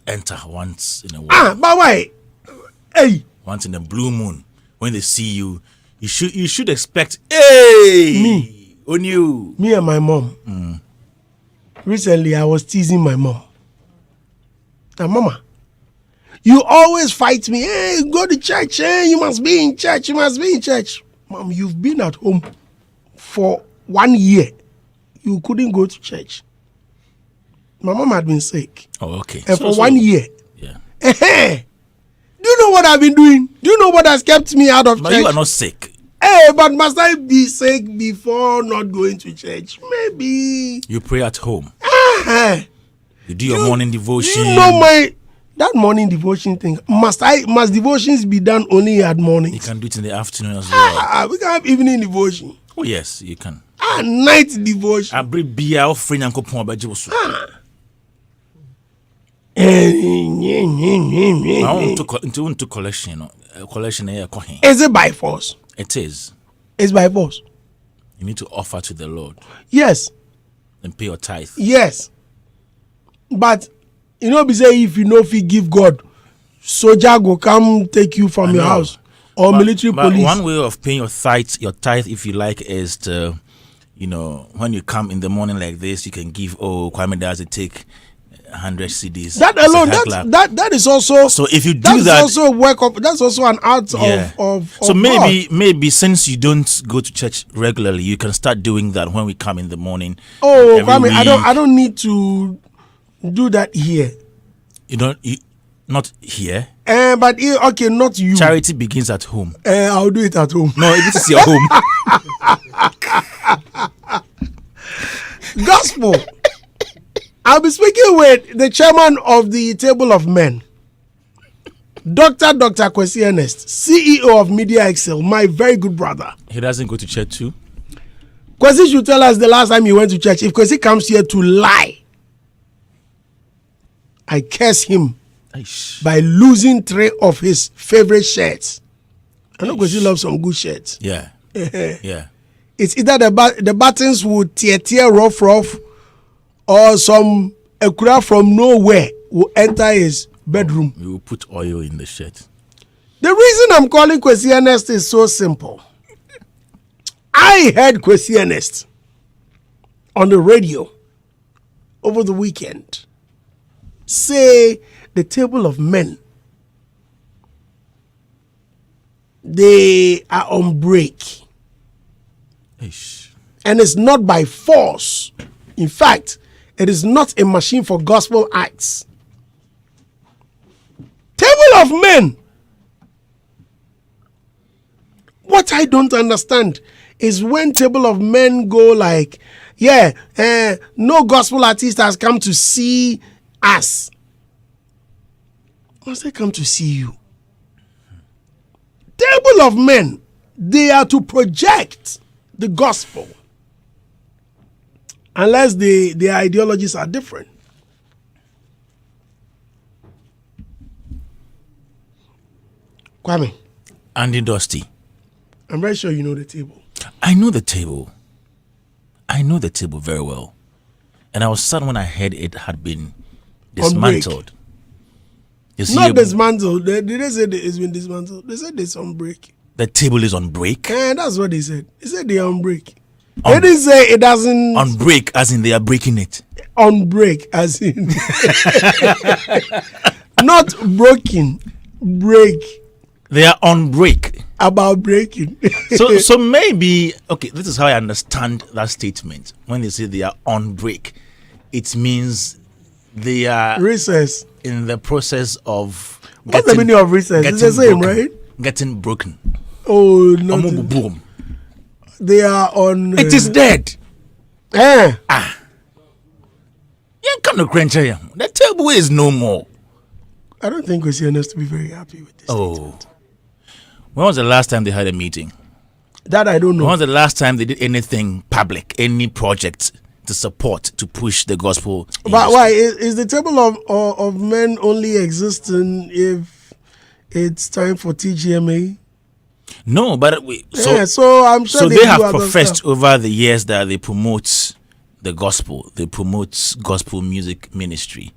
enter once in a while. But why? Hey, Once in a blue moon, when they see you, you should expect. Hey, me on you. Me and my mom. Recently, I was teasing my mom. Now, Mama, you always fight me. Hey, go to church. Hey, you must be in church. You must be in church. Mom, you've been at home for 1 year. You couldn't go to church. My mom had been sick. Oh, okay. And for 1 year. Yeah. Do you know what I've been doing? Do you know what has kept me out of But church? you are not sick. Hey, but must I be sick before not going to church? Maybe. You pray at home. Uh-huh. You do your morning devotion. You know that morning devotion thing. Must devotions be done only at morning? You can do it in the afternoon as well. We can have evening devotion. Oh yes, you can. Night devotion. Every beer offering and coupon by Josu. I want to collection. Collection here. Is it by force? It is. It's by force. You need to offer to the Lord. Yes. And pay your tithe. Yes. But you know, be say if you know if you give God, soldier go come take you from your house or military police. One way of paying your tithe, if you like, is to, when you come in the morning like this, you can give. Oh, Kwame does it take 100 CDs. That alone, that is also. So if you do that, that, also work up. That's also an art of. So God. maybe since you don't go to church regularly, you can start doing that when we come in the morning. Oh, Kwame, I don't need to do that here. Not here. But okay, not you. Charity begins at home. I'll do it at home. No, this is your home. Gospel. I'll be speaking with the chairman of the Table of Men, Dr. Kwesi Ernest, CEO of Media Excel, my very good brother. He doesn't go to church too? Kwesi should tell us the last time he went to church. If Kwesi comes here to lie, I curse him by losing 3 of his favorite shirts. I know Kwesi loves some good shirts. Yeah. Yeah. It's either the buttons will tear rough, or some ekura from nowhere will enter his bedroom. We will put oil in the shirt. The reason I'm calling Kwesi Ernest is so simple. I heard Kwesi Ernest on the radio over the weekend say the Table of Men, they are on break. Ish. And it's not by force. In fact, it is not a machine for gospel acts. Table of Men. What I don't understand is when Table of Men go like, no gospel artist has come to see us. Must they come to see you? Table of Men, they are to project the gospel. Unless their ideologies are different. Kwame. Andy Dusty. I'm very sure you know the Table. I know the Table. I know the Table very well. And I was sad when I heard it had been dismantled. Not dismantled. Did they say it's been dismantled? They said it's on break. The Table is on break? That's what they said. They said they're on break. They didn't say it doesn't... On break, as in they are breaking it. On break, as in... Not broken. Break. They are on break. About breaking. So maybe... Okay, this is how I understand that statement. When they say they are on break, it means they are... Recess. In the process of... What's the meaning of recess? It's the same, right? Getting broken. Oh, no. Boom. They are on... It is dead. You can't crunch here. The Table is no more. I don't think Kwesi Ernest to be very happy with this. Oh. When was the last time they had a meeting? That I don't know. When was the last time they did anything public, any project to support, to push the gospel industry? But why? Is the Table of Men only existing if it's time for TGMA? No, but so I'm sure so they have professed over the years that they promote the gospel. They promote gospel music ministry,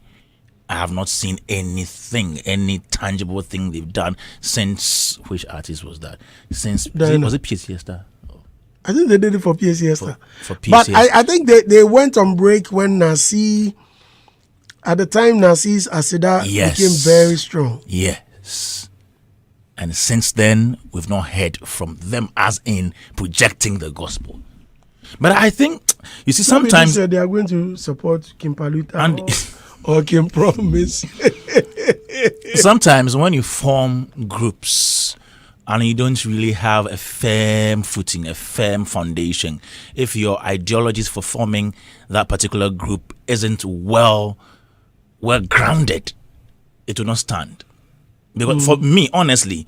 I have not seen anything, any tangible thing they've done since. Which artist was that? Since was it PSC Esther? I think they did it for PSC Esther. For PSC. But I think they went on break when Nasi, at the time, Nasi's Asida became very strong. Yes. And since then, we've not heard from them as in projecting the gospel. But I think, you see, sometimes they are going to support Kim Paluta or Kim Promise. Sometimes when you form groups and you don't really have a firm footing, a firm foundation, if your ideologies for forming that particular group isn't well grounded, it will not stand. Because for me, honestly,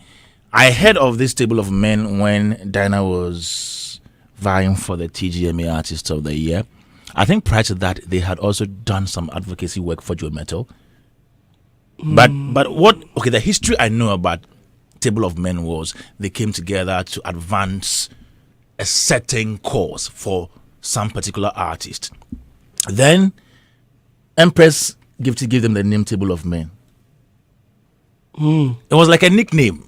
I heard of this table of men when Dinah was vying for the TGMA Artist of the Year. I think prior to that, they had also done some advocacy work for Joe Metal. But the history I know about Table of Men was they came together to advance a certain cause for some particular artist. Then Empress gave them the name Table of Men. It was like a nickname,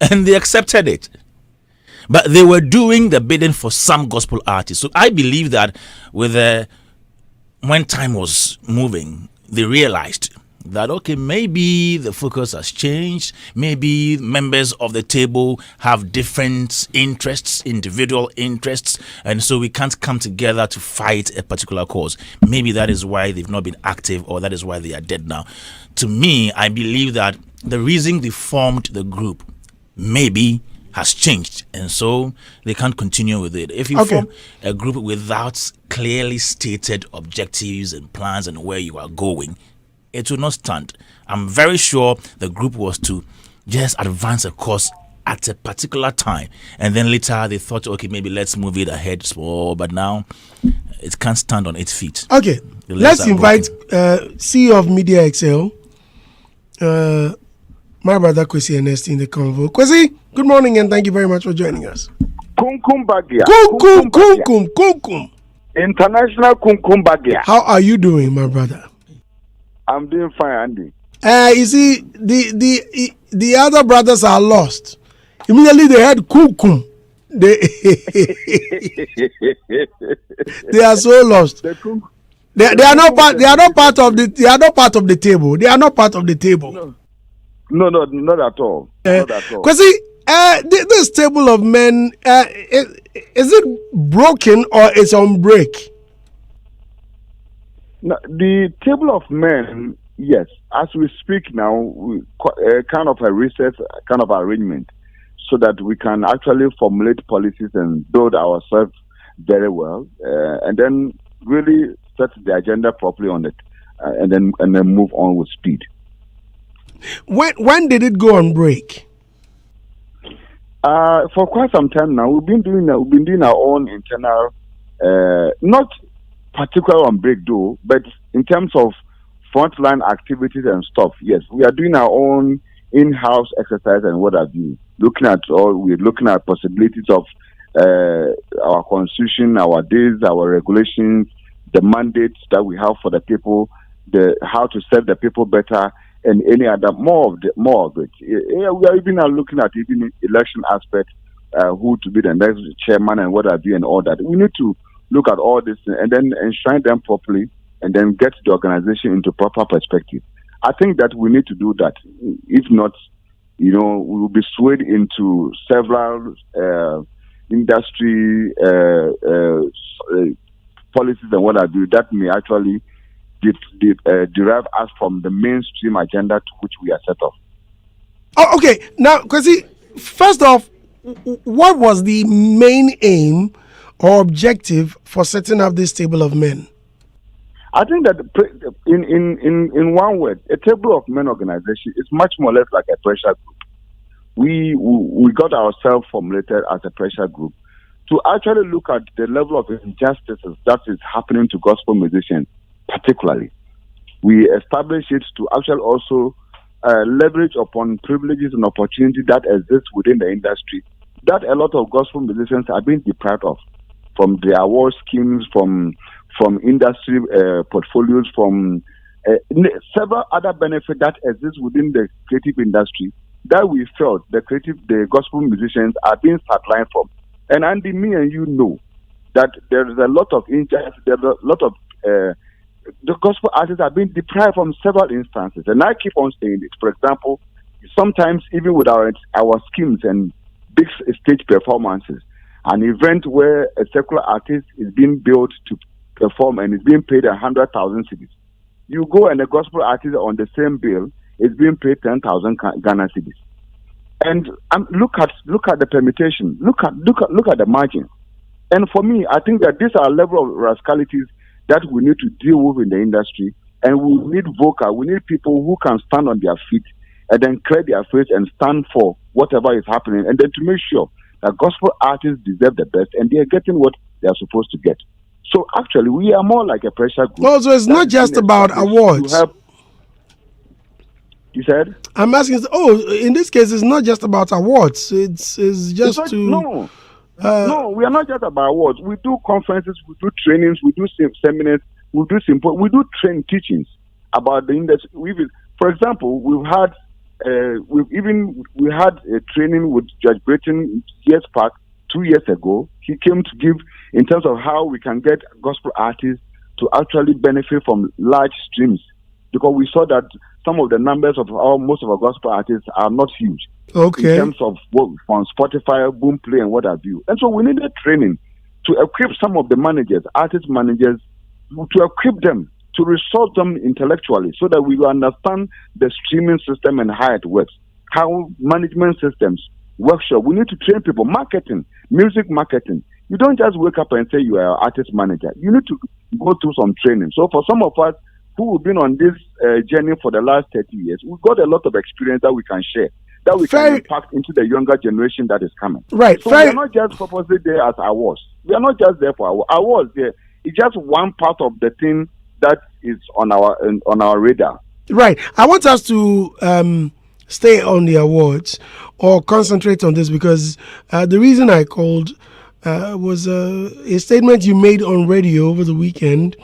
and they accepted it. But they were doing the bidding for some gospel artists. So I believe that when time was moving, they realized that, okay, maybe the focus has changed. Maybe members of the table have different interests, individual interests, and so we can't come together to fight a particular cause. Maybe that is why they've not been active, or that is why they are dead now. To me, I believe that the reason they formed the group maybe has changed, and so they can't continue with it. If you form a group without clearly stated objectives and plans and where you are going, it will not stand. I'm very sure the group was to just advance a cause at a particular time, and then later they thought, okay, maybe let's move it ahead small, but now it can't stand on its feet. Okay, let's invite CEO of Media Excel, my brother Kwesi Ernest, in the convo. Kwesi, good morning and thank you very much for joining us. Kunkum Bagia. Kunkum. International Kunkum Bagia. How are you doing, my brother? I'm doing fine, Andy. You see, the other brothers are lost. Immediately they had Kunkum. They are so lost. They are not part of the table. They are not part of the table. No, not at all. Not at all. Kwesi, this table of men, is it broken or is on break? No, the table of men, yes. As we speak now, kind of a reset, kind of arrangement, so that we can actually formulate policies and build ourselves very well, and then really set the agenda properly on it, and then move on with speed. When did it go on break? For quite some time now, we've been doing our own internal, not particular on break though, but in terms of frontline activities and stuff. Yes, we are doing our own in-house exercise and what have you. We're looking at possibilities of our constitution, our days, our regulations, the mandates that we have for the people, how to serve the people better, and any other more of it. We are even looking at even election aspect, who to be the next chairman and what have you and all that. We need to look at all this and then enshrine them properly and then get the organization into proper perspective. I think that we need to do that. If not, we will be swayed into several industry policies and what have you that may actually derive us from the mainstream agenda to which we are set off. Oh, okay. Now, Kwesi, first off, what was the main aim or objective for setting up this table of men? I think that in one word, a table of men organization is much more or less like a pressure group. We got ourselves formulated as a pressure group to actually look at the level of injustices that is happening to gospel musicians, particularly. We established it to actually also leverage upon privileges and opportunities that exist within the industry that a lot of gospel musicians are being deprived of, from the award schemes, from industry portfolios, from several other benefits that exist within the creative industry that we felt the gospel musicians are being sidelined from. And Andy, me and you know that there is a lot of injustice, there's a lot of the gospel artists are being deprived from several instances. And I keep on saying it. For example, sometimes even with our schemes and big stage performances, an event where a secular artist is being billed to perform and is being paid 100,000 cedis. You go and a gospel artist on the same bill is being paid 10,000 Ghana cedis. And look at the permutation. Look at the margin. And for me, I think that these are a level of rascalities that we need to deal with in the industry. And we need we need people who can stand on their feet and then clear their face and stand for whatever is happening. And then to make sure that gospel artists deserve the best and they are getting what they are supposed to get. So actually, we are more like a pressure group. No, so it's not just about awards. You said? I'm asking. In this case, it's not just about awards. It's just no, we are not just about awards. We do conferences, we do trainings, we do seminars, we do we do teachings about the industry. For example, we had a training with Judge Breton years back, 2 years ago. He came to give in terms of how we can get gospel artists to actually benefit from large streams, because we saw that some of the numbers of most of our gospel artists are not huge. Okay. In terms of what on Spotify, Boomplay, and what have you. And so we needed training to equip some of the managers, artist managers, to equip them, to resource them intellectually so that we will understand the streaming system and how it works, how management systems, workshop. We need to train people, marketing, music marketing. You don't just wake up and say you are an artist manager. You need to go through some training. So for some of us who have been on this journey for the last 30 years, we've got a lot of experience that we can share, that we can impact into the younger generation that is coming. Right. So we are not just purposely there as awards. We are not just there for awards. It's just one part of the thing that is on our radar. Right. I want us to stay on the awards or concentrate on this, because the reason I called was a statement you made on radio over the weekend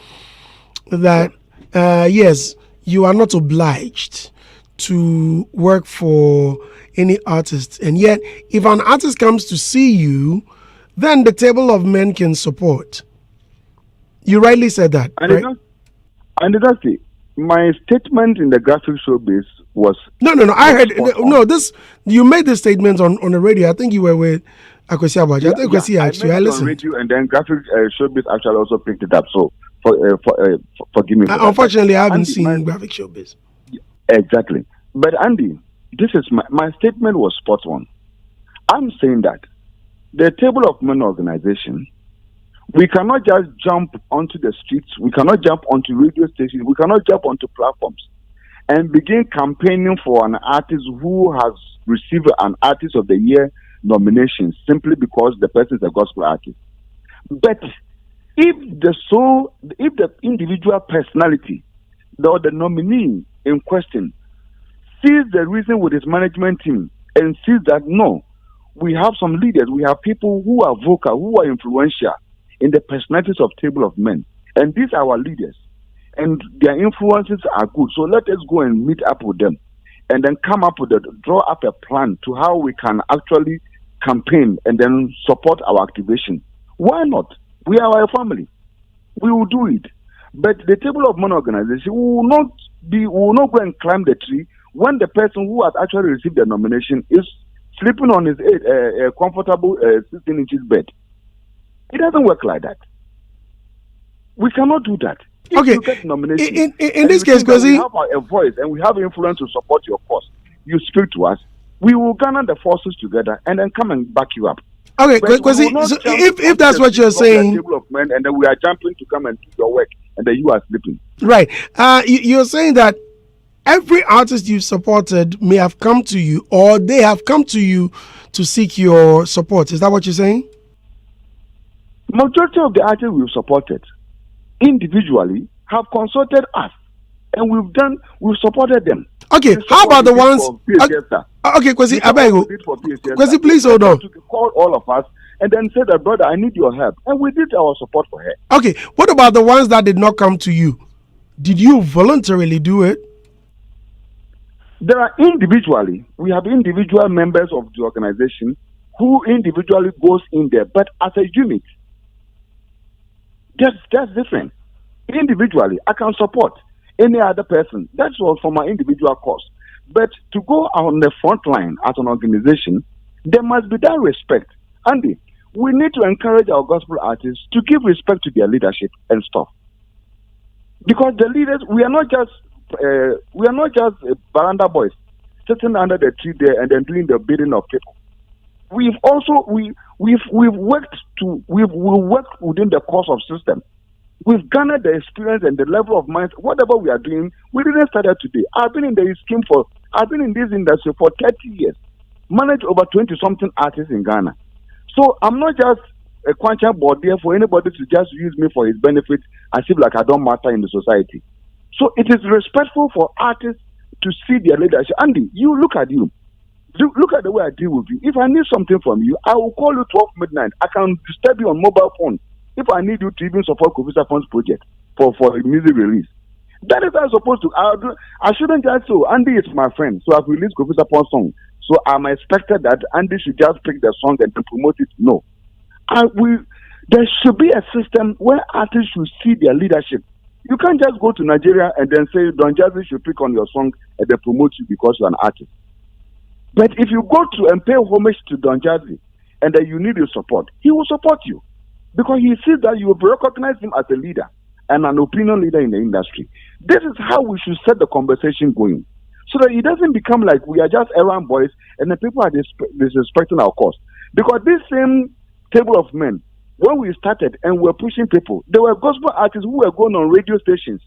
that yes, you are not obliged to work for any artist, and yet if an artist comes to see you, then the table of men can support. You rightly said that, right? And that's it. My statement in the graphic showbiz was no. I heard this. You made this statement on the radio. I think you were with Kwesi Ernest. I think Kwesi asked you. I listened. On radio, and then graphic showbiz actually also picked it up. So forgive me. Unfortunately, I haven't seen graphic showbiz. Exactly. But Andy, this is my statement was spot on. I'm saying that the Table of Men organization, we cannot just jump onto the streets. We cannot jump onto radio stations. We cannot jump onto platforms and begin campaigning for an artist who has received an Artist of the Year nomination simply because the person is a gospel artist. But if the individual personality or the nominee in question sees the reason with his management team and sees that no, we have some leaders, we have people who are vocal, who are influential in the personalities of Table of Men, and these are our leaders, and their influences are good. So let us go and meet up with them, and then draw up a plan to how we can actually campaign and then support our activation. Why not? We are a family. We will do it. But the Table of Men organization will not go and climb the tree when the person who has actually received the nomination is sleeping on his comfortable 16 inches bed. It doesn't work like that. We cannot do that. If okay. You get nomination, in this case, because we have a voice and we have influence to support your cause, you speak to us. We will gather the forces together and then come and back you up. Okay, because so if that's what you're saying, Table of Men, and then we are jumping to come and do your work, and then you are sleeping. Right. You're saying that every artist you've supported may have come to you, or they have come to you to seek your support. Is that what you're saying? Majority of the artists we've supported individually have consulted us, and we've supported them. Okay, how about the ones? Okay, Kwesi, I beg you. Kwesi, please hold on. To call all of us and then say that, brother, I need your help, and we did our support for her. Okay, what about the ones that did not come to you? Did you voluntarily do it? There are we have individual members of the organization who individually goes in there, but as a unit, that's different. Individually, I can support any other person. That's all for my individual cause. But to go on the front line as an organization, there must be that respect. Andy, we need to encourage our gospel artists to give respect to their leadership and stuff. Because the leaders, we are not just veranda boys sitting under the tree there and then doing the bidding of people. We've worked within the course of system. We've garnered the experience and the level of mind. Whatever we are doing, we didn't start it today. I've been in this industry for 30 years, managed over 20-something artists in Ghana. So I'm not just a quantum board there for anybody to just use me for his benefit as if like I don't matter in the society. So it is respectful for artists to see their leadership. Andy, you look at you. Look at the way I deal with you. If I need something from you, I will call you 12 midnight. I can disturb you on mobile phone if I need you to even support Kwesi Ernest's project for a music release. That is how I'm supposed to. I shouldn't just say, Andy is my friend, so I've released Kwesi Ernest's song. So I'm expected that Andy should just pick the song and then promote it. No. There should be a system where artists should see their leadership. You can't just go to Nigeria and then say Don Jazzy should pick on your song and then promote you because you're an artist. But if you go to and pay homage to Don Jazzy and then you need his support, he will support you because he sees that you will recognize him as a leader and an opinion leader in the industry. This is how we should set the conversation going so that it doesn't become like we are just errand boys and the people are disrespecting our cause. Because this same table of men, when we started and we were pushing people, there were gospel artists who were going on radio stations,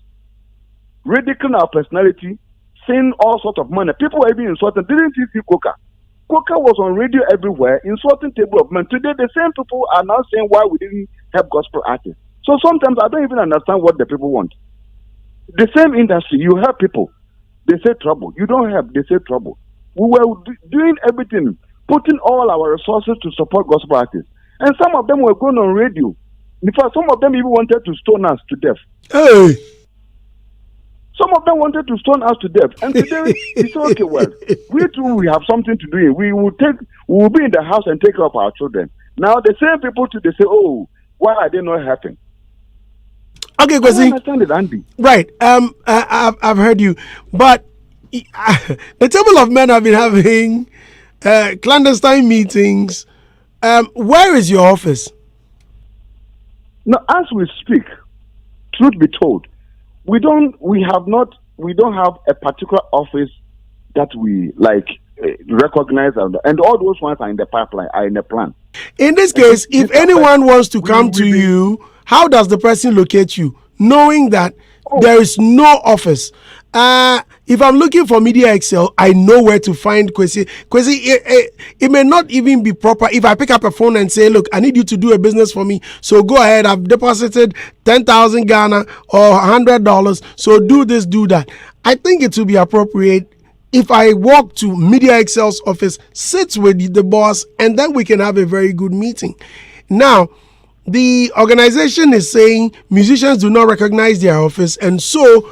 ridiculing our personality, saying all sorts of money. People were even insulting. Didn't you see Coca? Coca was on radio everywhere, insulting table of men. Today, the same people are now saying why we didn't have gospel artists. So sometimes I don't even understand what the people want. The same industry, you have people, they say trouble. You don't have, they say trouble. We were doing everything, putting all our resources to support gospel artists. And some of them were going on radio. In fact, some of them even wanted to stone us to death. Hey! Some of them wanted to stone us to death. And today, we say, okay, well, we too, we have something to do. We will be in the house and take care of our children. Now, the same people too, they say, oh, why are they not helping? Okay, Kwesi. I understand it, Andy. Right. I've heard you. But the table of men have been having clandestine meetings. Where is your office? Now, as we speak, truth be told, we don't have a particular office that we recognize, and all those ones are in the pipeline, are in the plan. In this case, if anyone wants to come to you, how does the person locate you, knowing that there is no office? If I'm looking for Media Excel, I know where to find Kwesi. Kwesi, it may not even be proper if I pick up a phone and say, look, I need you to do a business for me. So go ahead. I've deposited 10,000 Ghana or $100. So do this, do that. I think it will be appropriate if I walk to Media Excel's office, sit with the boss, and then we can have a very good meeting. Now, the organization is saying musicians do not recognize their office, and so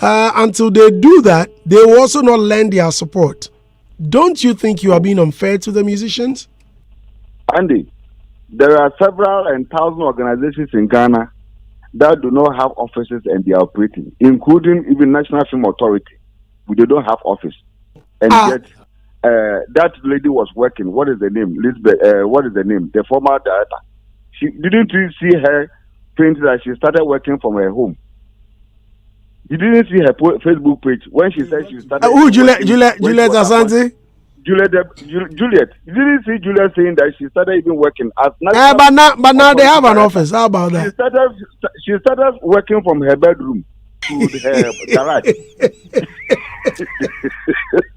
until they do that, they will also not lend their support. Don't you think you are being unfair to the musicians? Andy, there are several and thousand organizations in Ghana that do not have offices and they are operating, including even National Film Authority. They don't have office. And yet, that lady was working. What is the name? Lisbeth. What is the name? The former director. Didn't you see her print that she started working from her home? You didn't see her Facebook page when she said she started. Juliet Asante? Juliet. You didn't see Juliet saying that she started even working as. But now they have an office. How about that? She started working from her bedroom to her garage.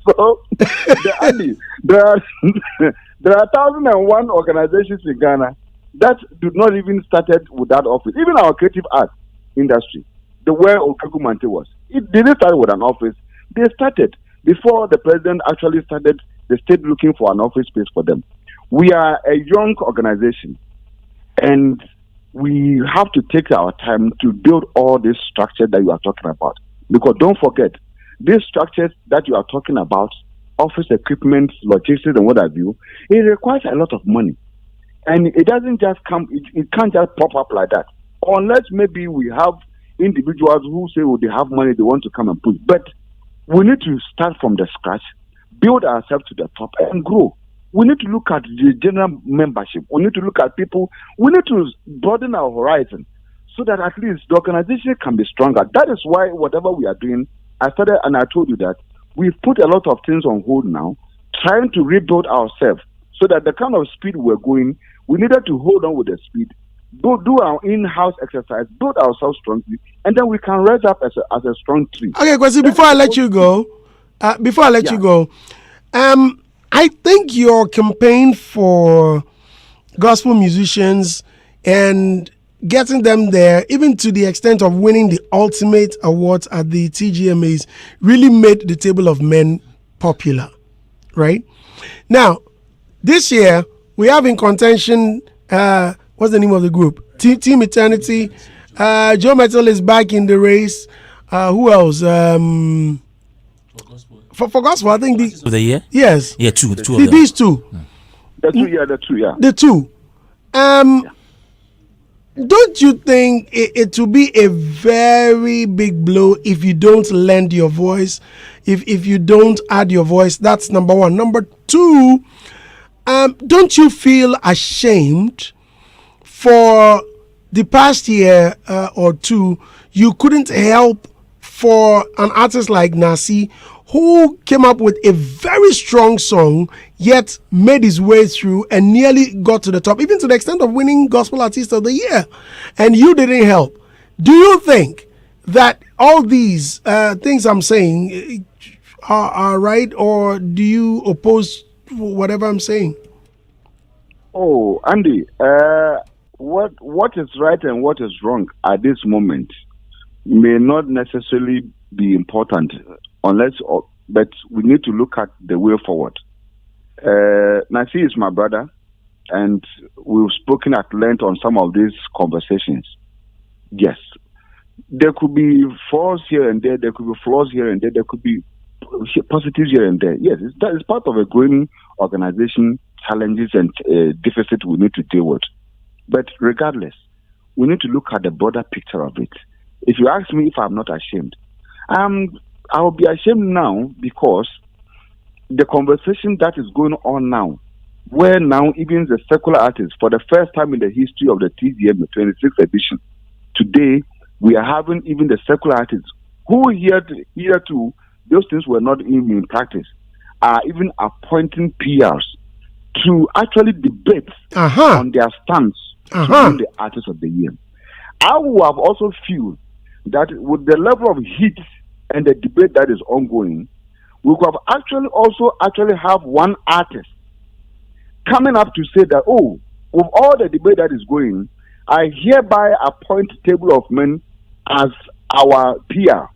So there are 1,001 organizations in Ghana that do not even started with that office. Even our creative arts industry, the way Okagu Mante was, it didn't start with an office. They started before the president actually started. They stayed looking for an office space for them. We are a young organization, and we have to take our time to build all this structure that you are talking about. Because don't forget, these structures that you are talking about, office equipment, logistics, and what have you, it requires a lot of money. And it doesn't just come, it can't just pop up like that. Unless maybe we have individuals who say, oh, they have money, they want to come and push. But we need to start from the scratch, build ourselves to the top, and grow. We need to look at the general membership. We need to look at people. We need to broaden our horizon so that at least the organization can be stronger. That is why whatever we are doing, I started and I told you that we've put a lot of things on hold now, trying to rebuild ourselves so that the kind of speed we're going, we needed to hold on with the speed, do our in-house exercise, build ourselves strongly, and then we can rise up as a strong tree. Okay, Kwesi, before I let you go, I think your campaign for gospel musicians and getting them there, even to the extent of winning the ultimate awards at the TGMAs, really made the Table of Men popular, right? Now, this year, we have in contention, what's the name of the group? Team Eternity. Joe Metal is back in the race. Who else? For gospel, I think the year? Yes. Yeah, two of them. These two. The two. The two. Don't you think it will be a very big blow if you don't lend your voice, if you don't add your voice? That's number one. Number two, don't you feel ashamed for the past year or two, you couldn't help for an artist like Nasi, who came up with a very strong song, yet made his way through and nearly got to the top, even to the extent of winning Gospel Artist of the Year, and you didn't help? Do you think that all these things I'm saying are right, or do you oppose whatever I'm saying? Oh, Andy, what is right and what is wrong at this moment may not necessarily be important, but we need to look at the way forward. Nasi is my brother, and we've spoken at length on some of these conversations. Yes, there could be flaws here and there, there could be flaws here and there could be positives here and there. Yes, that is part of a growing organization, challenges and deficit we need to deal with. But regardless, we need to look at the broader picture of it. If you ask me if I'm not ashamed, I'll be ashamed now because the conversation that is going on now, where now even the secular artists, for the first time in the history of the TGM 26th edition, today we are having even the secular artists who here too, those things were not even in practice, are even appointing PRs to actually debate on their stance to win the artist of the year. I would have also feel that with the level of heat and the debate that is ongoing, we could have actually have one artist coming up to say that, oh, with all the debate that is going, I hereby appoint Table of Men as our PR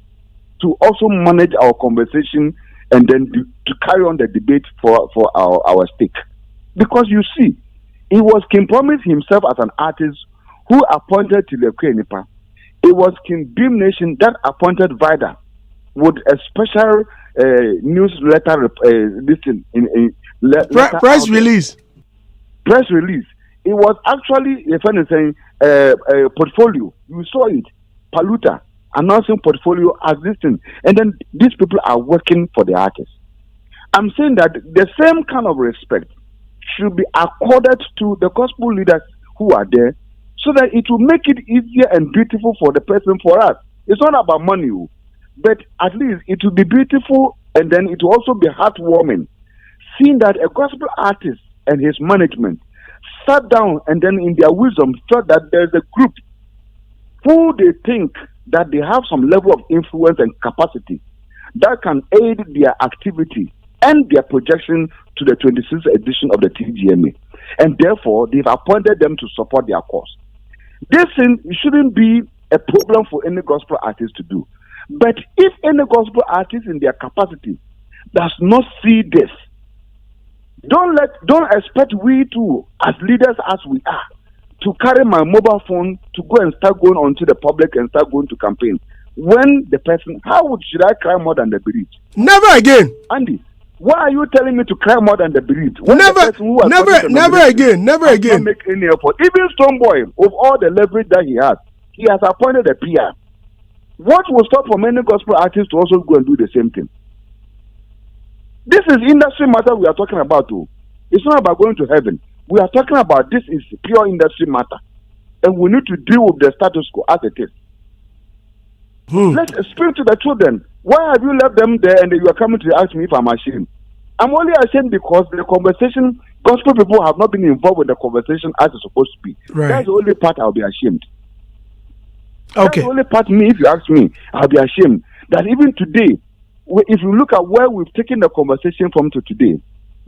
to also manage our conversation and then to carry on the debate for our stake. Because you see, it was King Promise himself as an artist who appointed Tilekwe Nipa. It was King Beam Nation that appointed Vida with a special newsletter press release. Press release. It was actually, if anything, a portfolio. You saw it, Paluta announcing portfolio as this thing, and then these people are working for the artists. I'm saying that the same kind of respect should be accorded to the gospel leaders who are there, so that it will make it easier and beautiful for the person, for us. It's not about money, but at least it will be beautiful, and then it will also be heartwarming, seeing that a gospel artist and his management sat down and then in their wisdom thought that there's a group who they think that they have some level of influence and capacity that can aid their activity and their projection to the 26th edition of the TGMA. And therefore, they've appointed them to support their cause. This thing shouldn't be a problem for any gospel artist to do. But if any gospel artist in their capacity does not see this, don't expect we to, as leaders as we are, to carry my mobile phone to go and start going onto the public and start going to campaign. When the person, should I cry more than the bereaved? Never again. Andy, why are you telling me to cry more than the bereaved? Never again. Not make any effort. Even Stonebwoy, with all the leverage that he has appointed a PR. What will stop for many gospel artists to also go and do the same thing? This is industry matter we are talking about too. It's not about going to heaven. We are talking about this is pure industry matter. And we need to deal with the status quo as it is. Let's speak to the children. Why have you left them there and you are coming to ask me if I'm ashamed? I'm only ashamed because the conversation, gospel people have not been involved with the conversation as it's supposed to be. Right. That's the only part I'll be ashamed. Okay. That's the only part me, if you ask me, I'll be ashamed. That even today, if you look at where we've taken the conversation from to today,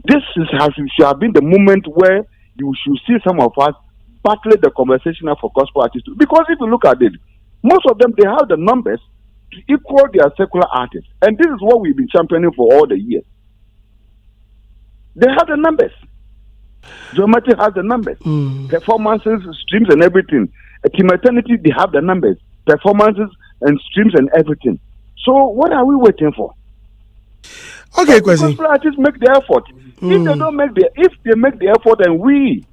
this should have been the moment where you should see some of us battle the conversation for gospel artists. Because if you look at it, most of them, they have the numbers to equal their secular artists. And this is what we've been championing for all the years. They have the numbers. Dramatic has the numbers. Performances, streams and everything. Team Eternity, they have the numbers. Performances and streams and everything. So what are we waiting for? Okay, Kwesi. Gospel artists make the effort. If they make the effort and we,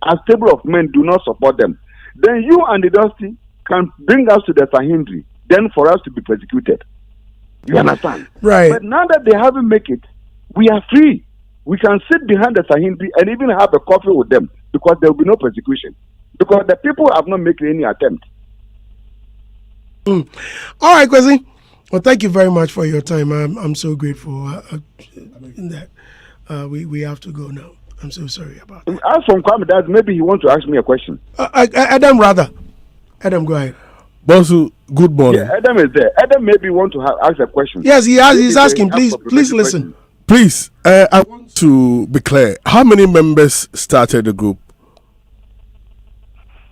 as table of men, do not support them, then you and the Dusty can bring us to the Sahindri, then for us to be persecuted. You understand? Right. But now that they haven't make it, we are free. We can sit behind the Sahindri and even have a coffee with them because there will be no persecution. Because the people have not made any attempt. All right, Kwesi. Well, thank you very much for your time. I'm so grateful in that. We have to go now. I'm so sorry about that. As from Kwame, that maybe he wants to ask me a question. Adam, go ahead. Bosu, good morning. Yeah, Adam is there. Adam maybe want to ask a question. Yes, he's asking. Please listen. Please, I want to be clear. How many members started the group?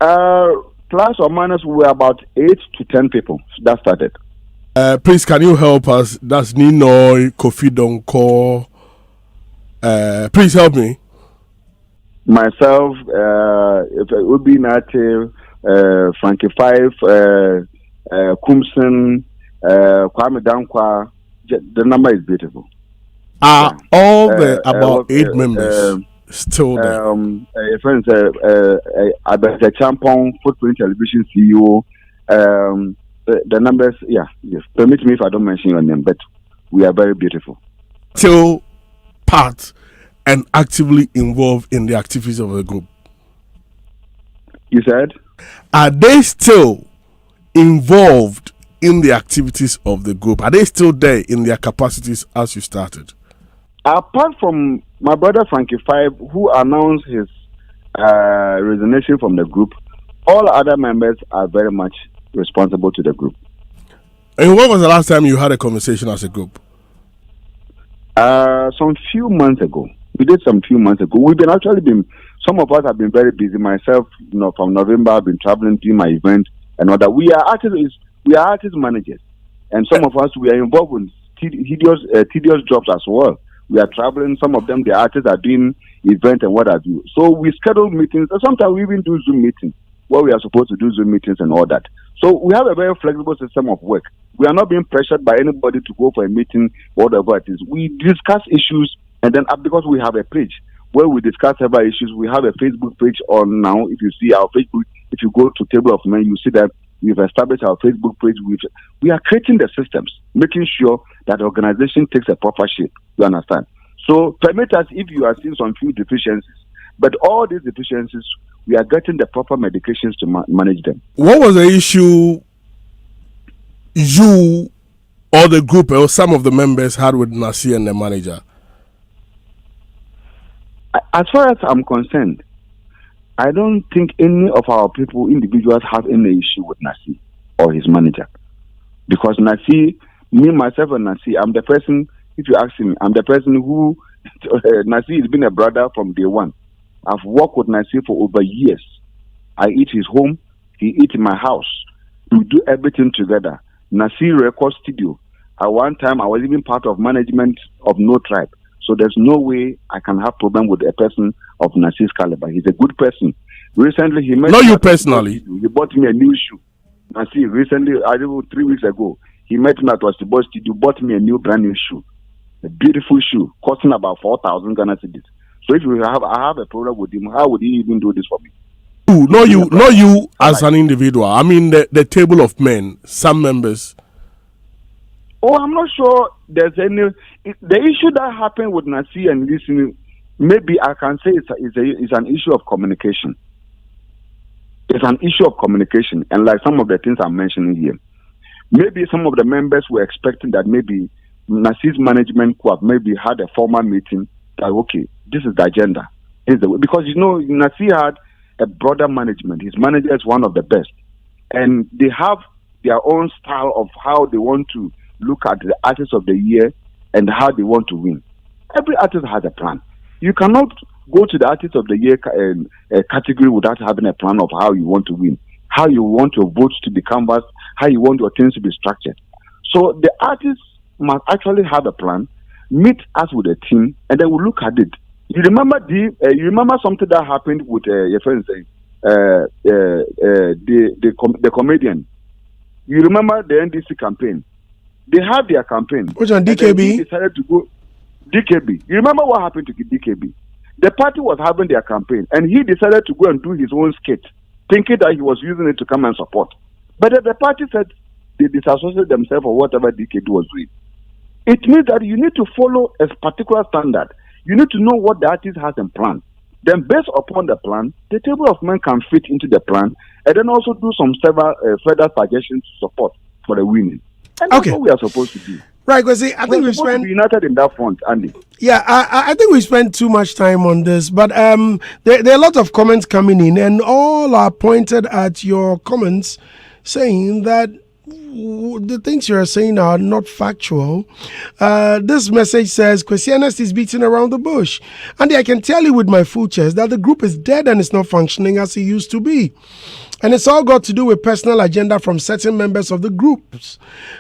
Plus or minus, we were about 8 to 10 people that started. Please, can you help us? That's Ninoy, Kofi Donko. Please help me. Myself, Ubi Native, Frankie Five, Kumsen, Kwame Dankwa. The number is beautiful. Are all the about 8 members still there? Friends, Abel Champon, Footprint Television CEO. The numbers, yes. Permit me if I don't mention your name, but we are very beautiful. Still part and actively involved in the activities of the group. You said? Are they still involved in the activities of the group? Are they still there in their capacities as you started? Apart from my brother Frankie Five, who announced his resignation from the group, all other members are very much responsible to the group. And when was the last time you had a conversation as a group? Some few months ago. We did some few months ago. Some of us have been very busy. Myself, from November, I've been traveling, doing my event and all that. We are artist managers. And some of us, we are involved in tedious jobs as well. We are traveling. Some of them, the artists are doing events and what have you. So we schedule meetings. Sometimes we even do Zoom meetings where we are supposed to do Zoom meetings and all that. So we have a very flexible system of work. We are not being pressured by anybody to go for a meeting, whatever it is. We discuss issues, and then because we have a page where we discuss several issues, we have a Facebook page on now. If you see our Facebook, if you go to Table of Men, you see that we've established our Facebook page. We are creating the systems, making sure that the organization takes a proper shape. You understand? So permit us if you are seeing some few deficiencies, but all these deficiencies, we are getting the proper medications to manage them. What was the issue you or the group or some of the members had with Nasi and the manager? As far as I'm concerned, I don't think any of our individuals have any issue with Nasi or his manager. Because Nasi, me, myself and Nasi, I'm the person, if you ask me, I'm the person who, Nasi has been a brother from day one. I've worked with Nasi for over years. I eat his home, he eats in my house. We do everything together. Nasi Record Studio. At one time, I was even part of management of No Tribe. So there's no way I can have problem with a person of Nasi's caliber. He's a good person. Recently, he met Not me you at personally. He bought me a new shoe. And see, recently, I think 3 weeks ago, he met me at Westibos Studio, bought me a new brand new shoe. A beautiful shoe, costing about 4,000 Ghana cedis. So if I have a problem with him, how would he even do this for me? Not you as an individual. I mean the table of men, some members. Oh, I'm not sure there's any. The issue that happened with Nasi and listening, maybe I can say it's an issue of communication. It's an issue of communication, and like some of the things I'm mentioning here, maybe some of the members were expecting that maybe Nasi's management could have maybe had a formal meeting that okay, this is the agenda. Because Nasi had a broader management. His manager is one of the best, and they have their own style of how they want to look at the artist of the year and how they want to win. Every artist has a plan. You cannot go to the artist of the year category without having a plan of how you want to win, how you want your votes to be canvassed, how you want your things to be structured. So the artists must actually have a plan, meet us with a team, and then we'll look at it. You remember something that happened with your friend saying the comedian. You remember the NDC campaign? They had their campaign. Which one, DKB? He decided to go DKB. You remember what happened to DKB? The party was having their campaign, and he decided to go and do his own skit, thinking that he was using it to come and support. But the party said they disassociated themselves or whatever DKB was doing. It means that you need to follow a particular standard. You need to know what the artist has in plan. Then, based upon the plan, the table of men can fit into the plan, and then also do some several further suggestions to support for the winning. And that's what we are supposed to do. Right, Kwesi, I think we've spent united in that front, Andy. Yeah, I think we spent too much time on this, but there are a lot of comments coming in, and all are pointed at your comments, saying that the things you are saying are not factual. This message says Kwesi Ernest is beating around the bush. Andy, I can tell you with my full chest that the group is dead and it's not functioning as it used to be. And it's all got to do with personal agenda from certain members of the groups.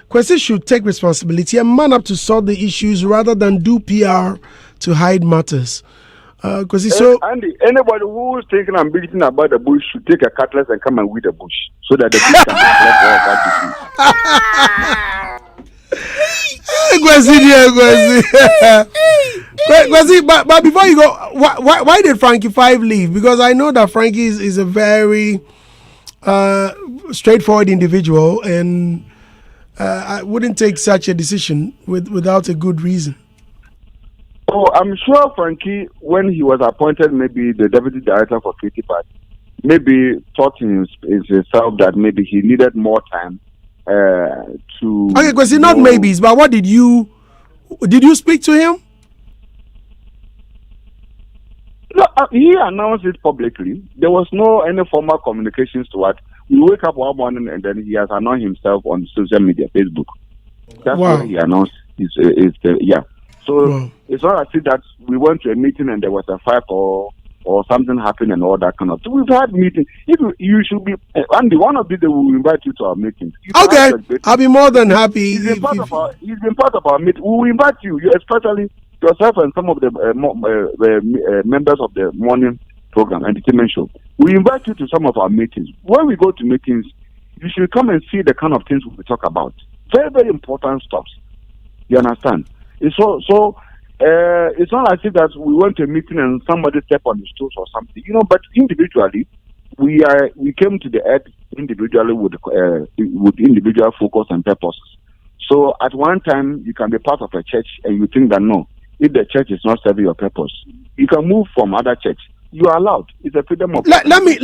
Kwesi should take responsibility and man up to sort the issues rather than do PR to hide matters. Kwesi, so Andy, anybody who is thinking I'm beating about the bush should take a cutlass and come and weed the bush so that the bush can be Kwesi, but before you go, why did Frankie 5 leave? Because I know that Frankie is a very straightforward individual, and I wouldn't take such a decision without a good reason. Oh, I'm sure Frankie, when he was appointed, maybe the deputy director for Creative Arts, maybe thought in himself that maybe he needed more time to. Okay, because not maybes, but what did you speak to him? No, he announced it publicly. There was any formal communications to it. We wake up one morning and then he has announced himself on social media, Facebook. That's what he announced. So it's not as if that we went to a meeting and there was a fight or something happened and all that kind of thing. We've had meetings. If you should be, Andy, one of these days we will invite you to our meetings. Okay, I'll be more than happy. He's been part of our meeting. We will invite you, especially yourself and some of the members of the morning program, entertainment show. We invite you to some of our meetings. When we go to meetings, you should come and see the kind of things we talk about. Very, very important stuff. You understand? It's it's not as if that we went to a meeting and somebody stepped on his toes or something, but individually, we came to the earth individually with individual focus and purposes. So at one time, you can be part of a church and you think that no, if the church is not serving your purpose, you can move from other church. You are allowed. It's a freedom of let me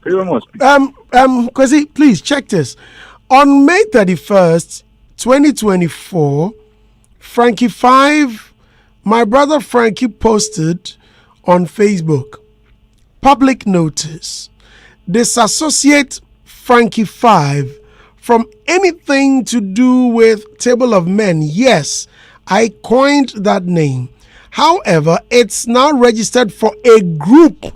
freedom of speech. Kwesi, please check this. On May 31st, 2024, Frankie 5, my brother Frankie posted on Facebook, public notice, disassociate Frankie 5 from anything to do with Table of Men. Yes, I coined that name. However, it's now registered for a group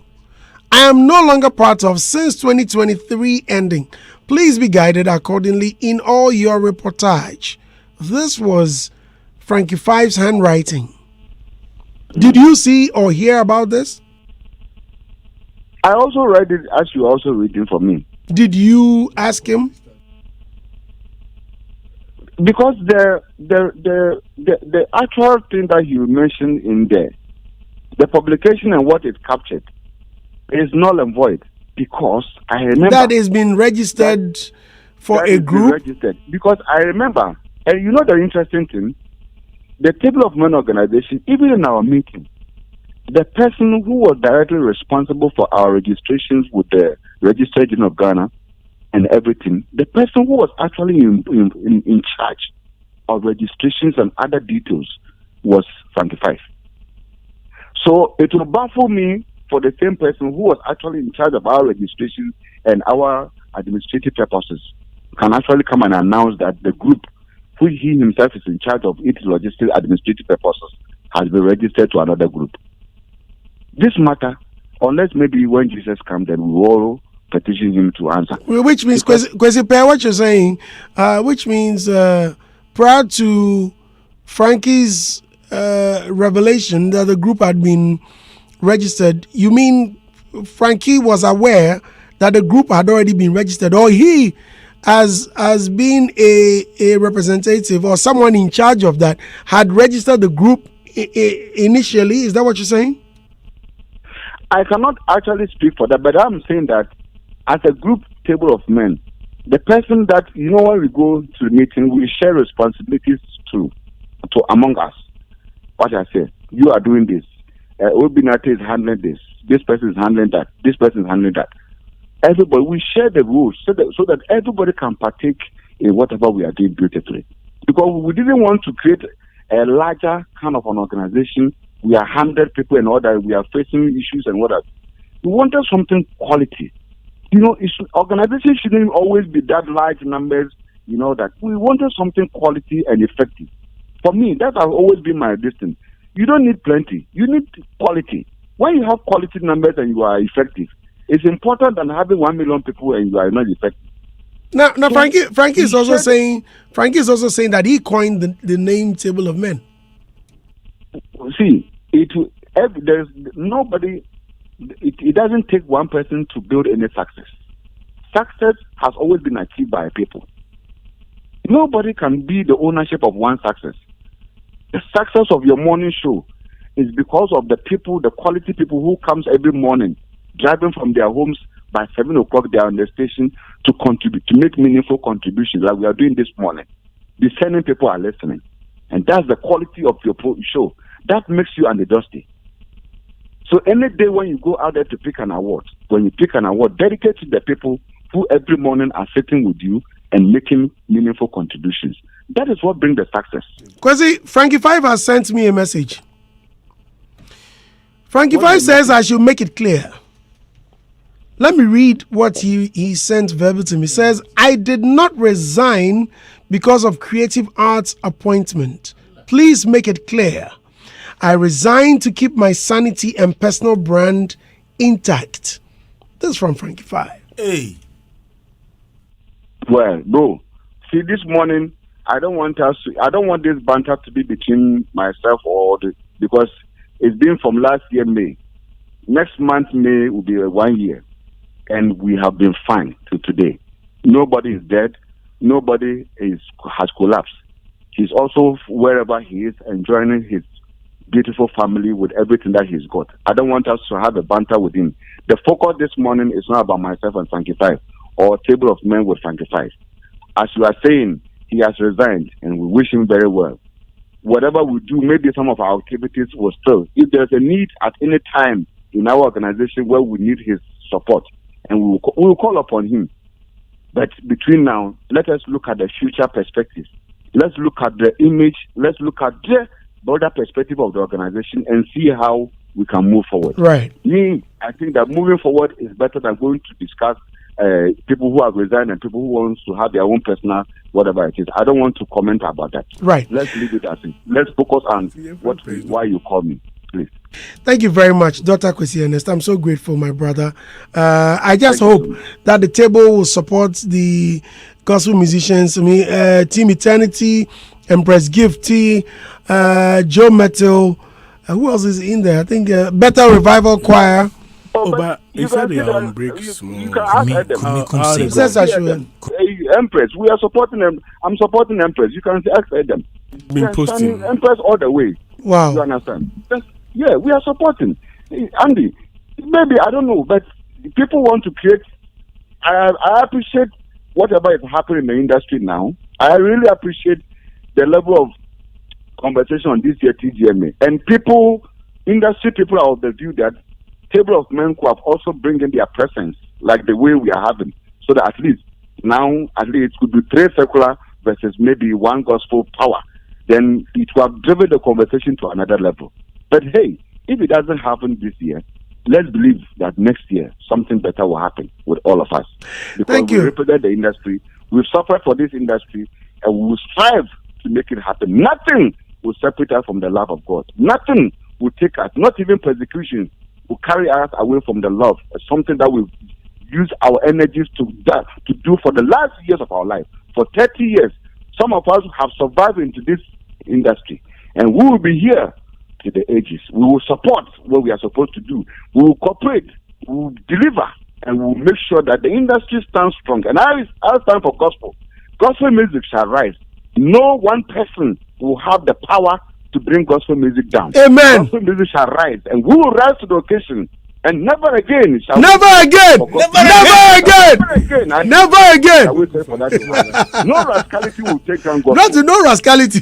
I am no longer part of since 2023 ending. Please be guided accordingly in all your reportage. This was Frankie 5's handwriting. Did you see or hear about this? I also read it as you also reading for me. Did you ask him? Because the actual thing that you mentioned in there, the publication and what it captured, is null and void. Because I remember that has been registered for a group. Registered. Because I remember, and you know the interesting thing, the Table of Men organization, even in our meeting, the person who was directly responsible for our registrations with the Register General of Ghana and everything, the person who was actually in charge of registrations and other details was Frankie Five. So it will baffle me for the same person who was actually in charge of our registration and our administrative purposes can actually come and announce that the group, who he himself is in charge of its logistic administrative purposes, has been registered to another group. This matter, unless maybe when Jesus comes, then we all petition him to answer. Which means, Kwesi, what you're saying, which means prior to Frankie's revelation that the group had been registered, you mean Frankie was aware that the group had already been registered, or he, as being a representative or someone in charge of that, had registered the group initially? Is that what you're saying? I cannot actually speak for that, but I'm saying that as a group table of men, the person that, you know, when we go to the meeting, we share responsibilities to among us. What I say, you are doing this. Obinate is handling this. This person is handling that. This person is handling that. Everybody, we share the rules so that everybody can partake in whatever we are doing beautifully. Because we didn't want to create a larger kind of an organization. We are 100 people and all that. We are facing issues and what else. We wanted something quality. You know, organization shouldn't always be that large numbers. You know that we wanted something quality and effective. For me, that has always been my distance. You don't need plenty. You need quality. When you have quality numbers and you are effective, it's important than having 1 million people and you are not effective. Now, so Frankie is also saying that he coined the name Table of Men. See, there's nobody. It doesn't take one person to build any success. Success has always been achieved by people. Nobody can be the ownership of one success. The success of your morning show is because of the people, the quality people who comes every morning, driving from their homes by 7 o'clock. They are on the station to contribute, to make meaningful contributions, like we are doing this morning. Discerning people are listening, and that's the quality of your show. That makes you underdusty. So any day when you go out there to pick an award, when you pick an award, dedicate to the people who every morning are sitting with you and making meaningful contributions. That is what brings the success. Kwesi, Frankie Five has sent me a message. Frankie Five says I should make it clear. Let me read what he sent verbatim. He says, I did not resign because of creative arts appointment. Please make it clear. I resigned to keep my sanity and personal brand intact. This is from Frankie Five. Hey. Well, bro, see, this morning, I don't want this banter to be between myself because it's been from last year, May. Next month, May, will be 1 year. And we have been fine to today. Nobody is dead. Nobody has collapsed. He's also wherever he is, enjoying his beautiful family with everything that he's got. I don't want us to have a banter with him. The focus this morning is not about myself and Frankie Five or Table of Men with Frankie Five. As you are saying, he has resigned and we wish him very well. Whatever we do, maybe some of our activities will still. If there's a need at any time in our organization where we need his support, and we will call upon him. But between now, let us look at the future perspective. Let's look at the image. Let's look at the broader perspective of the organization and see how we can move forward. Right. I think that moving forward is better than going to discuss people who have resigned and people who want to have their own personal whatever it is. I don't want to comment about that. Right. Let's leave it as it. Let's focus on why you call me, please. Thank you very much, Dr. Kwesi Ernest. I'm so grateful, my brother. I just hope that the table will support the gospel musicians. Team Eternity, Empress Gifty, Joe Metal. Who else is in there? I think Better Revival Choir. but you he said can they see are that on break you small. can ask them. How they Says go? Ashwin. Empress, we are supporting them. I'm supporting Empress. You can ask them. Been We are posting. standing Empress all the way. Wow. You understand? Yeah, we are supporting. Andy, maybe, I don't know, but people want to create. I appreciate whatever is happening in the industry now. I really appreciate the level of conversation on this year TGMA. And industry people are of the view that Table of Men could have also bring in their presence, like the way we are having, so that at least it could be 3 secular versus maybe 1 gospel power. Then it will have driven the conversation to another level. But hey, if it doesn't happen this year, let's believe that next year something better will happen with all of us. Because Thank we you. represent the industry, we've suffered for this industry, and we will strive to make it happen. Nothing will separate us from the love of God. Nothing will take us, not even persecution, will carry us away from the love. It's something that we've used our energies to do for the last years of our life. For 30 years, some of us have survived into this industry, and we will be here to the ages. We will support what we are supposed to do. We will cooperate. We will deliver, and we will make sure that the industry stands strong. And I stand for gospel. Gospel music shall rise. No one person will have the power to bring gospel music down. Amen. Gospel music shall rise, and we will rise to the occasion. And never again shall Never again. Never again. I will say for that. No rascality will take down gospel. Not to no rascality.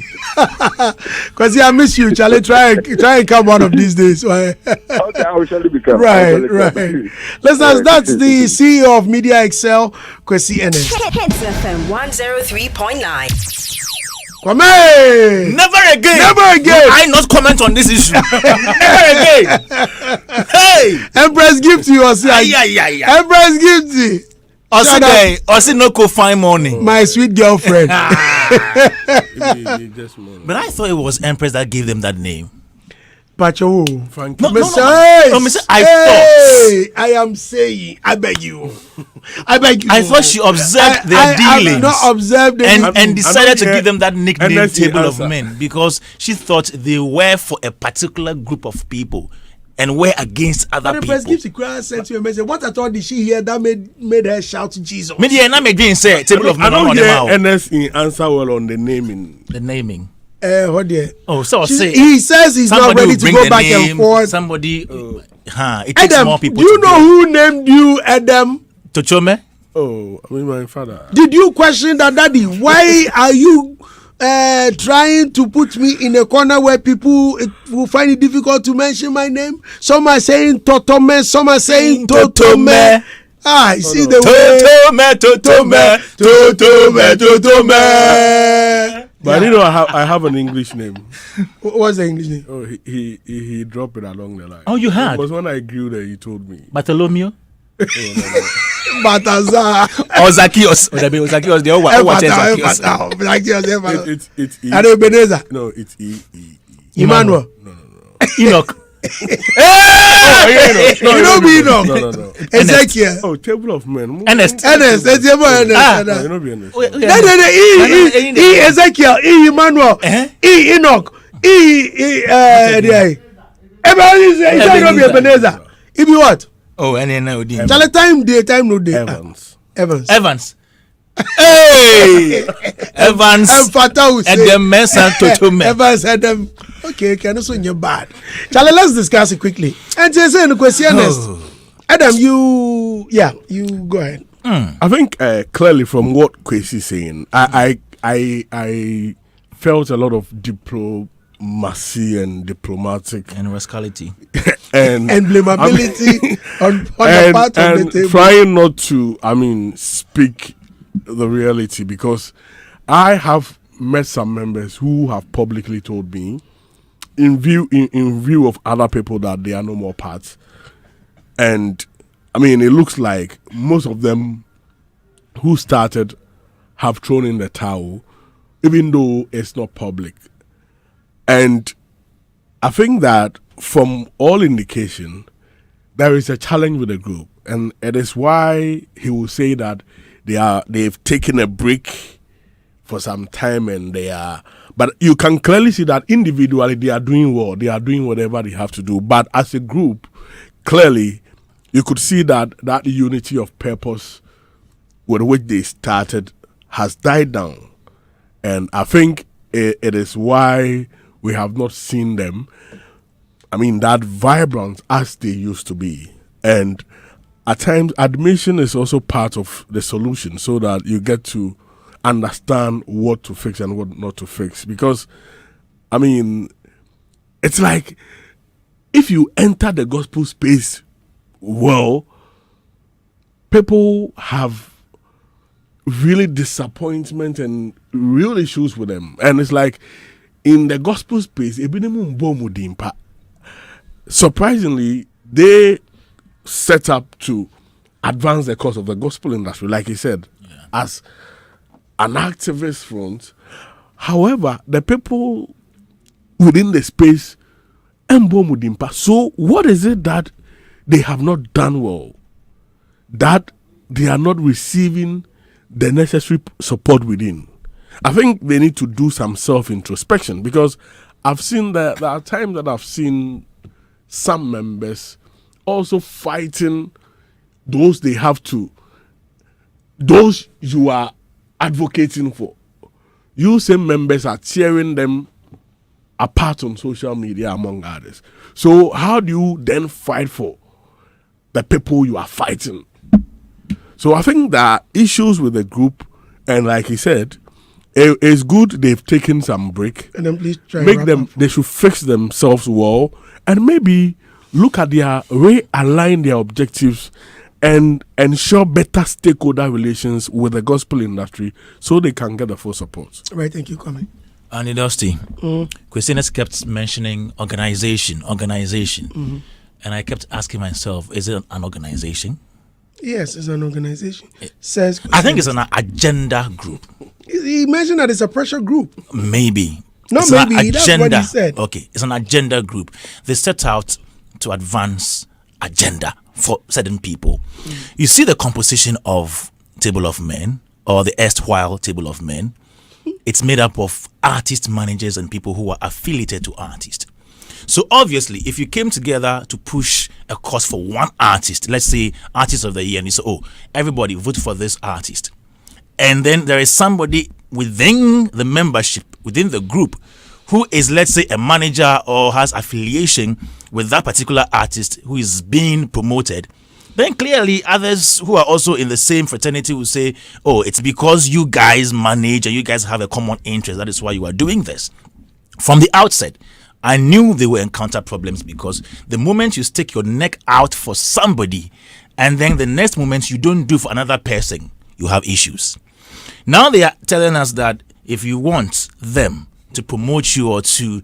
Because I miss you, Charlie. Try and come one of these days. Okay, I will surely become. Right. Listeners, that's the CEO of Media Excel, Kwesi Ernest. Hitz FM 103.9. Kwame! Never again. Never again. I not comment on this issue. Never again. Hey. Empress gift you, Osi. Empress gift you. Osi no go find money. My sweet girlfriend. But I thought it was Empress that gave them that name. Pacho. Frankie. No, thought. I am saying, I beg you. I thought she observed their dealings. I have not observed and decided to give them that nickname, Ernest Table answer. of Men, because she thought they were for a particular group of people and were against other the people. press gives the crowd sent you a message. What I thought did she hear that made her shout to Jesus? Media and I'm again say Table of I Men don't on hear them out. Ernest answer well on the naming. The naming. What dear? Oh, so say He says he's not ready to go back and forth. Somebody, it takes Adam, more people. do you to know do. who named you Adam? Tochome? Oh, I mean my father. Did you question that, Daddy? Why are you trying to put me in a corner where people will find it difficult to mention my name? Some are saying Totome, some are saying Totome. I see the way. Totome. But you know I have an English name. What's the English name? Oh, he dropped it along the line. Oh, you had? Because when I grew there, he told me. Bartholomew? Bataza. Zacchaeus. Zacchaeus. They all watch Zacchaeus. It's E. And Ebenezer. No, it's E. Emmanuel. Enoch. You know me, Enoch. No. Ezekiel. Oh, Table of Men. Ernest. Ernest. No, you know be Ernest. E Ezekiel. E Emmanuel. E Enoch. Ebenezer. It be what? Oh, and then Charlie, time no day. Evans. Hey! Evans. And Fatah and the mess and Totome. Evans had them. Okay, can also in your bad. Charlie, let's discuss it quickly. And just saying, Kwesi Ernest. Adam, you go ahead. I think clearly from what Kwesi is saying, I felt a lot of diplomacy and diplomatic and rascality and blamability on the part of the table. Trying not to, speak the reality, because I have met some members who have publicly told me, in view of other people, that they are no more parts. And it looks like most of them who started have thrown in the towel, even though it's not public. And I think that from all indication, there is a challenge with the group, and it is why he will say that they've taken a break for some time, but you can clearly see that individually they are doing well. They are doing whatever they have to do. But as a group, clearly you could see that unity of purpose with which they started has died down. And I think it is why we have not seen them, that vibrant as they used to be. And at times, admission is also part of the solution so that you get to understand what to fix and what not to fix. Because, it's like if you enter the gospel space well, people have really disappointment and real issues with them. And it's like in the gospel space, surprisingly, they set up to advance the cause of the gospel industry, like he said, as an activist front. However, the people within the space, so what is it that they have not done well, that they are not receiving the necessary support within? I think they need to do some self-introspection, because I've seen that there are times that I've seen some members also fighting those you are advocating for. You same members are tearing them apart on social media, among others. So how do you then fight for the people you are fighting? So I think there are issues with the group, and like he said, it's good they've taken some break. And then please try they should fix themselves well, and maybe look at realign their objectives and ensure better stakeholder relations with the gospel industry so they can get the full support. Right, thank you, Kwame. And Dusty, Kwesi Ernest kept mentioning organization. And I kept asking myself, is it an organization? Yes, it's an organization. I think it's an agenda group. He mentioned that it's a pressure group. Maybe. No, it's maybe. An agenda. That's what he said. Okay, it's an agenda group. They set out to advance agenda for certain people. You see the composition of Table of Men, or the erstwhile Table of Men. It's made up of artist managers and people who are affiliated to artists. So obviously, if you came together to push a cause for one artist, let's say Artist of the Year, and you say, oh, everybody vote for this artist. And then there is somebody within the membership, within the group, who is, let's say, a manager or has affiliation with that particular artist who is being promoted, then clearly others who are also in the same fraternity will say, oh, it's because you guys manage and you guys have a common interest. That is why you are doing this. From the outset, I knew they will encounter problems, because the moment you stick your neck out for somebody and then the next moment you don't do for another person, you have issues. Now they are telling us that if you want them to promote you or to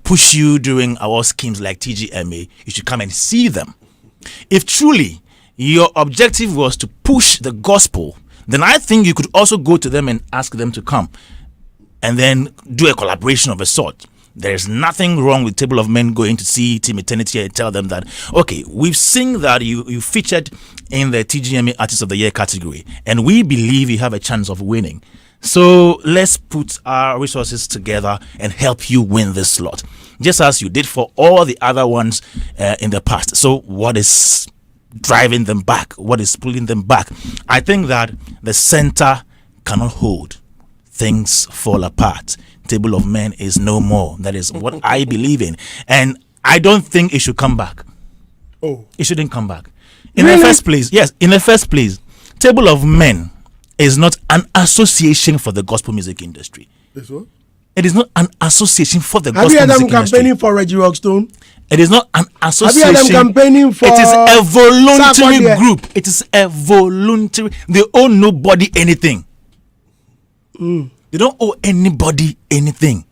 push you during our schemes like TGMA, you should come and see them. If truly your objective was to push the gospel, then I think you could also go to them and ask them to come and then do a collaboration of a sort. There's nothing wrong with Table of Men going to see Team Eternity and tell them that, okay, we've seen that you featured in the TGMA Artist of the Year category, and we believe you have a chance of winning. So let's put our resources together and help you win this slot, just as you did for all the other ones in the past. So what is driving them back? What is pulling them back? I think that the center cannot hold. Things fall apart. Table of Men is no more. That is what I believe in. And I don't think it should come back. Oh. It shouldn't come back. In the first place, yes, in the first place, Table of Men is not an association for the gospel music industry. This what? It is not an association for the Have gospel you heard music them industry. campaigning for Reggie Rockstone? It is not an association. Have you heard them campaigning for It is a voluntary Saturday? group. It is a voluntary. They owe nobody anything. They don't owe anybody anything.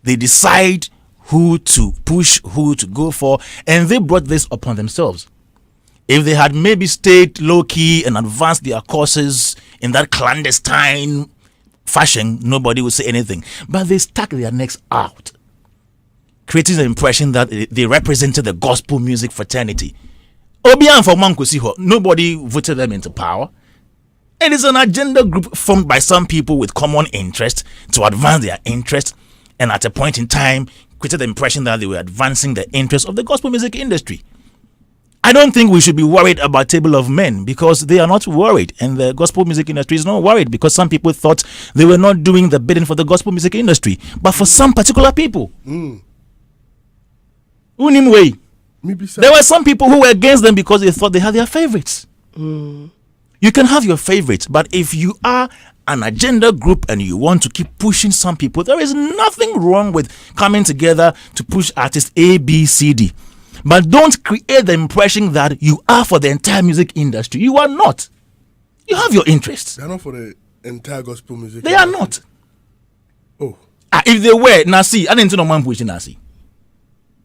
They decide who to push, who to go for, and they brought this upon themselves. If they had maybe stayed low-key and advanced their courses in that clandestine fashion, nobody would say anything. But they stuck their necks out, creating the impression that they represented the gospel music fraternity. Obian for Mankusiho, nobody voted them into power. It is an agenda group formed by some people with common interest to advance their interest, and at a point in time created the impression that they were advancing the interests of the gospel music industry. I don't think we should be worried about Table of Men because they are not worried, and the gospel music industry is not worried because some people thought they were not doing the bidding for the gospel music industry, but for some particular people. Unimway. There were some people who were against them because they thought they had their favorites. You can have your favorites, but if you are an agenda group and you want to keep pushing some people, there is nothing wrong with coming together to push artists A, B, C, D. But don't create the impression that you are for the entire music industry. You are not. You have your interests. They are not for the entire gospel music They industry. are not. Oh. If they were, Nasi, I didn't know man pushing Nasi.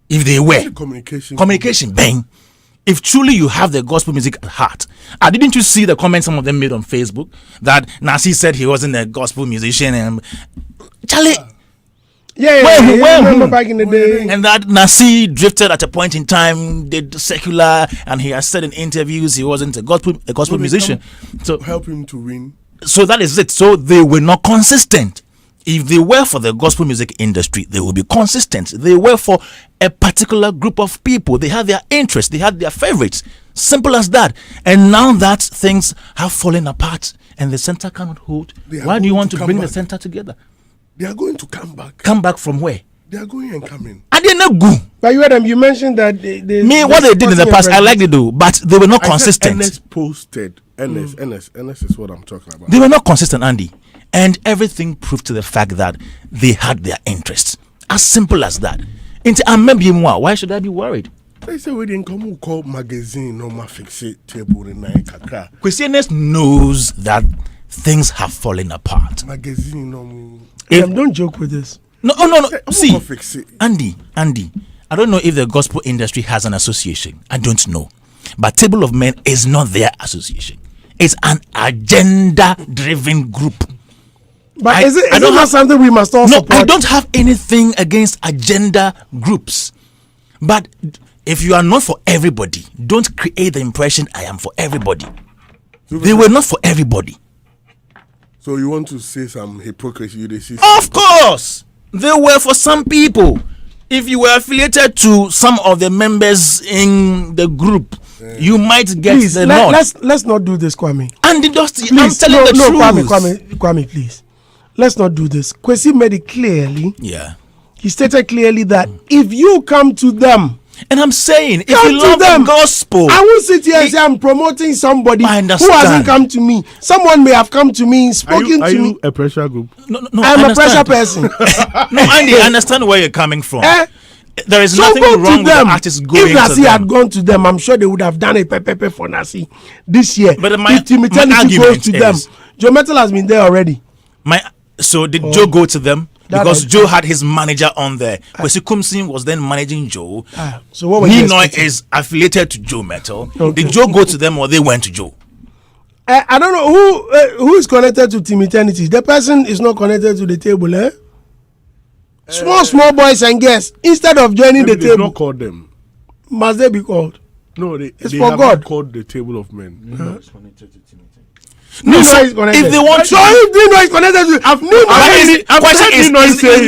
If they were, communication, bang. If truly you have the gospel music at heart, didn't you see the comments some of them made on Facebook that Nasi said he wasn't a gospel musician and Charlie? I remember back in the day. And that Nasi drifted at a point in time, did secular, and he has said in interviews he wasn't a gospel musician. So help him to win. So that is it. So they were not consistent. If they were for the gospel music industry, they will be consistent. They were for a particular group of people. They had their interests. They had their favorites. Simple as that. And now that things have fallen apart and the center cannot hold, why do you want to bring the center together? They are going to come back. Come back from where? They are going and coming. I didn't go. But you mentioned that what they did in the past, I liked it though, but they were not consistent. Ernest posted. Ernest is what I'm talking about. They were not consistent, Andy. And everything proved to the fact that they had their interests. As simple as that. Why should I be worried? They say we didn't come call magazine no ma fix it table in kakra. Kwesi Ernest knows that things have fallen apart. Magazine no. Don't joke with this. No. See, Andy, I don't know if the gospel industry has an association. I don't know. But Table of Men is not their association. It's an agenda-driven group. But is it not something we must all support? No, I don't have anything against agenda groups. But if you are not for everybody, don't create the impression I am for everybody. They were not for everybody. So you want to say some hypocrisy? Of course! They were for some people. If you were affiliated to some of the members in the group, you might get the nod. Let's not do this, Kwame. And I'm telling the truth. Kwame, please. Let's not do this. Kwesi made it clearly. Yeah. He stated clearly that if you come to them, and I'm saying, if you love the gospel, I won't sit here and say I'm promoting somebody who hasn't come to me. Someone may have come to me and spoken to me. Are you a pressure group? No, I'm a pressure person. No, Andy, I understand where you're coming from. There is nothing wrong with the artists going to them. If Nasi had gone to them, I'm sure they would have done a pepe for Nasi this year. But my argument goes to them. Joe Metal has been there already. So did Joe go to them? Because Joe had his manager on there. Kwesi Kumsin was then managing Joe. So what were you Ninoy is affiliated to Joe Metal. Okay. Did Joe go to them or they went to Joe? I don't know who is connected to Team Eternity. The person is not connected to the table, eh? Small boys and girls, instead of joining the table, not called them. Must they be called? No, they for God. Called the Table of Men. No, so if they want to, if Nino is connected to,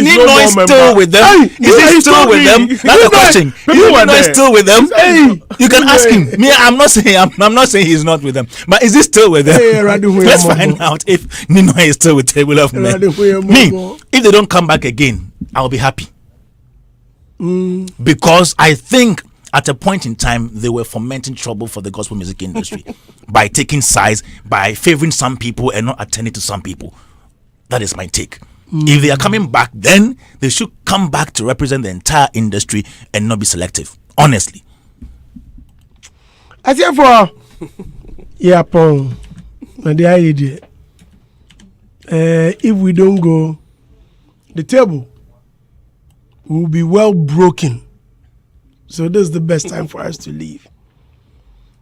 Nino is still with them. Is he still with them? That's the question. Is Nino still with them? You can ask him. Me, I'm not saying he's not with them, but is he still with them? Let's find out if Nino is still with Table of Men. Me, if they don't come back again, I'll be happy because I think at a point in time, they were fomenting trouble for the gospel music industry by taking sides, by favoring some people and not attending to some people. That is my take. If they are coming back, then they should come back to represent the entire industry and not be selective. Honestly. I think for the idea, if we don't go, the table will be well broken. So this is the best time for us to leave.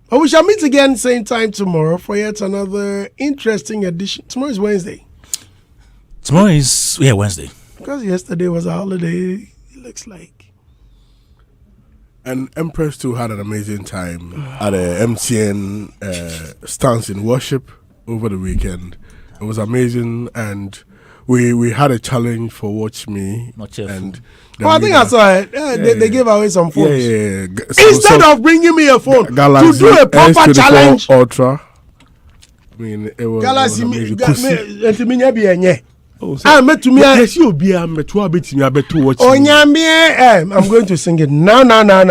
But we shall meet again same time tomorrow for yet another interesting edition. Tomorrow is Wednesday. Tomorrow is Wednesday. Because yesterday was a holiday, it looks like. And Empress too had an amazing time at a MTN stance in worship over the weekend. It was amazing, and we had a challenge for Watch Me. Not your and phone. I think I saw it. They gave away some phones. Yeah. Instead of bringing me a phone to Galaxy do a proper S24 challenge. Ultra. I mean, it was Galaxy I'm met to me. Yes, you'll be a met to a bit. I bet to watch. Oh, I'm going to sing it now. No, me.